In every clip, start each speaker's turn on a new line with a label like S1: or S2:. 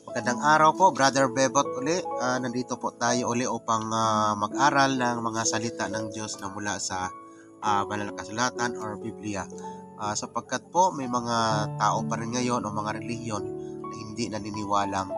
S1: Magandang araw po, Brother Bebot uli. Nandito po tayo uli upang mag-aral ng mga salita ng Diyos na mula sa Banal na Kasulatan or Biblia. Sapagkat po may mga tao pa rin ngayon o mga relihiyon na hindi naniniwalang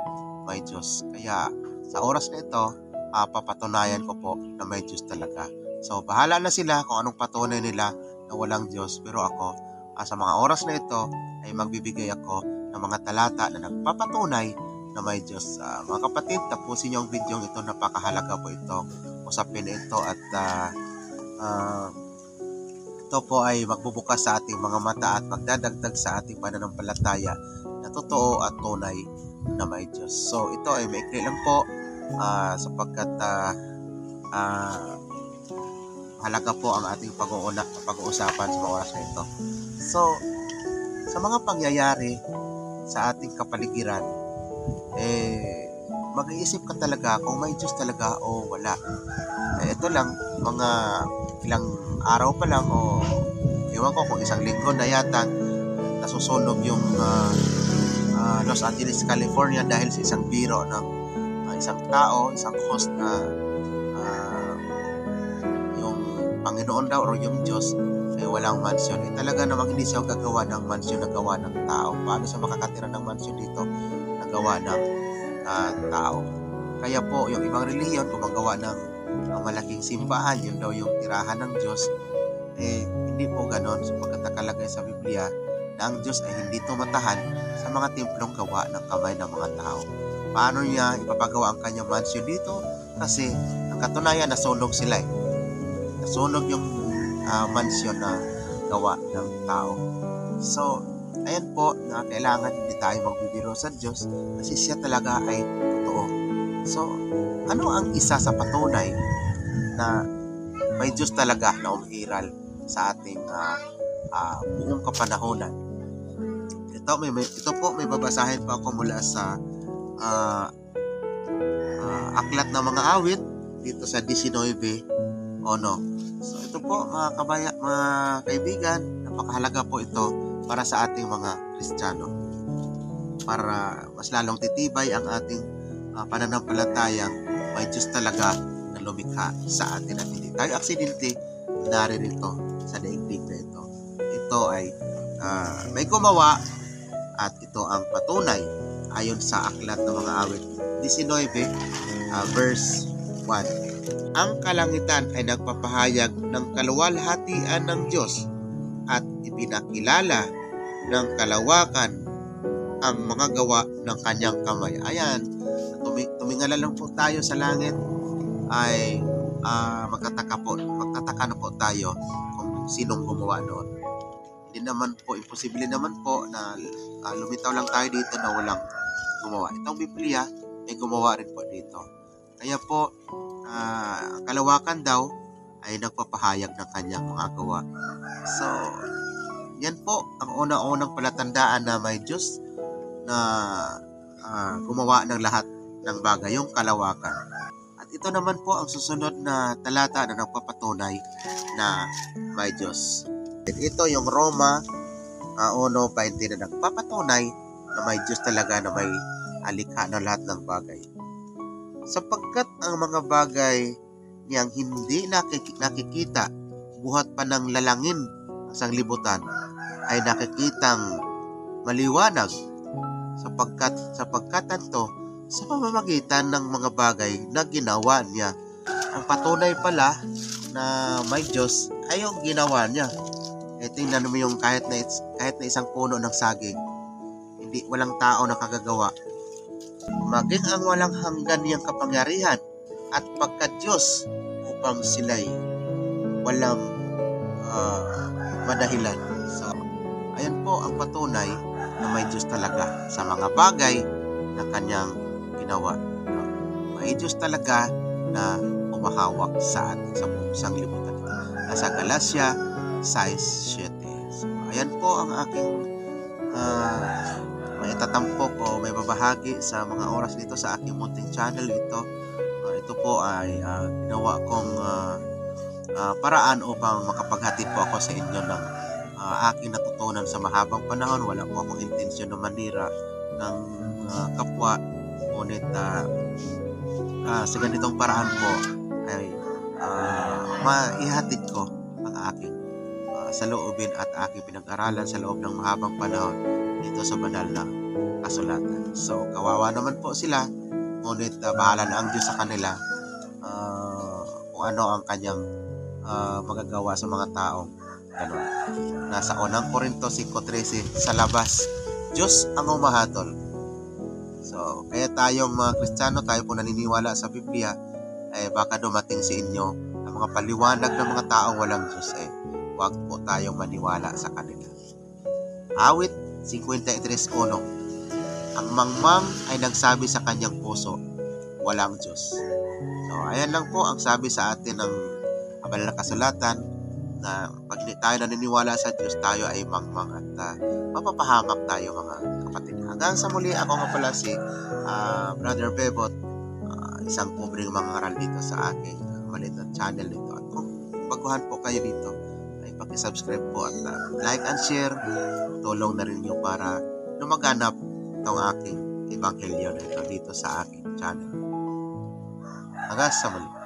S1: may Diyos. Kaya sa oras na ito, papatunayan ko po na may Diyos talaga. So bahala na sila kung anong patunay nila na walang Diyos. Pero ako, sa mga oras na ito ay magbibigay ako ng mga talata na nagpapatunay na may Diyos. Mga kapatid, tapusin niyo ang video ito. Napakahalaga po ito. Usapin ito at ito po ay magbubukas sa ating mga mata at magdadagdag sa ating pananampalataya na totoo at tunay na may Diyos. So ito ay maikli lang po sapagkat halaga po ang ating pag-uusapan sa mga oras na ito. So sa mga pangyayari sa ating kapaligiran, mag-iisip ka talaga kung may Diyos talaga o wala. Ito lang, mga ilang araw pa lang o ewan ko kung isang linggo na yata nasusunog yung Los Angeles, California dahil sa isang biro ng isang tao, isang host na yung Panginoon daw o yung Diyos ay walang mansyon. Talaga namang hindi siya gagawa ng mansyon na gawa ng tao. Paano siya makakatira ng mansyon dito na gawa ng tao? Kaya po yung ibang relihiyon gumagawa ng malaking simbahan, yun daw yung tirahan ng Diyos. Hindi po ganon, sapagkat nakalagay sa Biblia na ang Diyos ay hindi tumatahan sa mga templong gawa ng kamay ng mga tao. Paano niya ipapagawa ang kanyang mansyon dito? Kasi ang katunayan, nasunog sila nasunog yung mansyon na gawa ng tao. So ayan po, na kailangan hindi tayo magbibiro sa Diyos kasi siya talaga ay totoo. So ano ang isa sa patunay na may Diyos talaga na umiiral sa ating buong kapanahonan? Ito po, may babasahin pa ako mula sa Aklat ng Mga Awit dito sa 19:1. So ito po mga kaibigan, napakahalaga po ito para sa ating mga Kristiyano, para mas lalong titibay ang ating pananampalatayang may Diyos talaga na lumikha sa atin at hindi tayo aksidente naririto sa daigdig na ito. Ito ay may gumawa at ito ang patunay ayon sa Aklat ng Mga Awit 19 verse 1. Ang kalangitan ay nagpapahayag ng kaluwalhatian ng Diyos at ipinakilala ng kalawakan ang mga gawa ng kanyang kamay. Ayan, tumingala lang po tayo sa langit ay magtataka na po tayo kung sinong gumawa noon. Hindi naman po, imposible naman po na lumitaw lang tayo dito na walang gumawa. Itong Biblia ay gumawa rin po dito. Kaya po, ang kalawakan daw ay nagpapahayag ng kanyang mga gawa. So, yan po ang unang palatandaan na may Diyos na gumawa ng lahat ng bagay, yung kalawakan. At ito naman po ang susunod na talata na nagpapatunay na may Diyos. At ito yung Roma 1:20 na nagpapatunay na may Diyos talaga na may alikha ng lahat ng bagay. Sapagkat ang mga bagay niyang hindi nakikita buhat pa ng lalangin ang sanglibutan ay nakikitang maliwanag sapagkat ito sa pamamagitan ng mga bagay na ginawa niya. Ang patunay pala na may Diyos ay yung ginawa niya. Tingnan mo yung kahit na isang puno ng saging, walang tao na kagagawa. Maging ang walang hanggan niyang kapangyarihan at pagka-Diyos upang sila'y walang madahilan. So, ayan po ang patunay na may Diyos talaga sa mga bagay na kanyang ginawa. May Diyos talaga na umahawak sa atin sa buong sanglibutan. Nasa Galatia 6:7. So, ayan po ang aking may tatampok o may babahagi sa mga oras dito sa aking munting channel ito. Ito po ay ginawa kong paraan upang makapaghatid po ako sa inyo ng aking natutunan natutunan sa mahabang panahon. Wala po akong intensyon na manira ng kapwa. Ngunit sa ganitong paraan po ay maihatid ko ang aking saloobin at aking pinag-aralan sa loob ng mahabang panahon dito sa banal na kasulatan. So, kawawa naman po sila, ngunit bahala na ang Diyos sa kanila kung ano ang kanyang magagawa sa mga taong gano'n. Nasa unang Korinto 5:13, sa labas, Diyos ang umahatol. So, kaya tayong mga Kristiyano, tayo po naniniwala sa Biblia, baka dumating sa inyo ang mga paliwanag ng mga taong walang Diyos, huwag po tayong maniwala sa kanila. Awit 53:1, ang mangmang ay nagsabi sa kanyang puso, walang Diyos. So, ayan lang po ang sabi sa atin ng banal na kasulatan, na pag tayo naniniwala sa Diyos, tayo ay mangmang at mapapahamak tayo, mga kapatid. Hanggang sa muli, ako nga pala si Brother Bebot, isang pobreng mangaral dito sa aking maliit na channel nito. At kung baguhan po kayo dito, ay paki-subscribe po at like and share. Tulong na rin nyo para lumaganap itong aking ebanghelyo na ito dito sa aking channel. Hanggang sa muli.